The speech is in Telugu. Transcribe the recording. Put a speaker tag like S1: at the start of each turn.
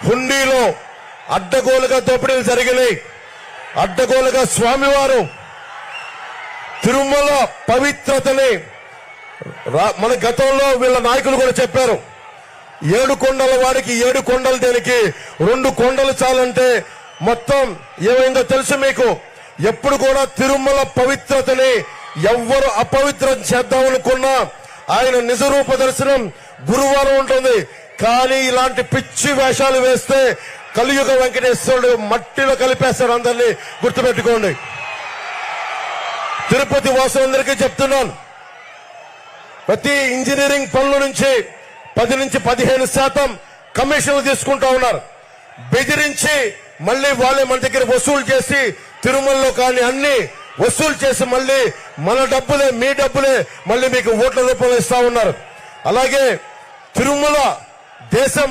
S1: హుండీలో అడ్డగోలుగా దోపిడీలు జరిగినాయి. అడ్డగోలుగా స్వామివారు తిరుమల పవిత్రతని మన గతంలో వీళ్ళ నాయకులు కూడా చెప్పారు. 7 కొండల వాడికి 7 కొండలు దేనికి, 2 కొండలు చాలంటే మొత్తం ఏమైందో తెలుసు మీకు. ఎప్పుడు కూడా తిరుమల పవిత్రతని ఎవ్వరు అపవిత్రం చేద్దామనుకున్నా ఆయన నిజరూప దర్శనం గురువారం ఉంటుంది. కానీ ఇలాంటి పిచ్చి వేషాలు వేస్తే కలియుగ వెంకటేశ్వరుడు మట్టిలో కలిపేస్తారు. అందరినీ గుర్తుపెట్టుకోండి. తిరుపతి వాసులందరికీ చెప్తున్నాను, ప్రతి ఇంజనీరింగ్ పనుల నుంచి 10 నుంచి 15% కమిషన్లు తీసుకుంటా ఉన్నారు. బెదిరించి మళ్లీ వాళ్ళే మన దగ్గర వసూలు చేసి తిరుమలలో కానీ అన్ని వసూలు చేసి మళ్లీ మన డబ్బులే మీ డబ్బులే మళ్లీ మీకు ఓట్ల రూపంలో ఇస్తా ఉన్నారు. అలాగే తిరుమల దేశం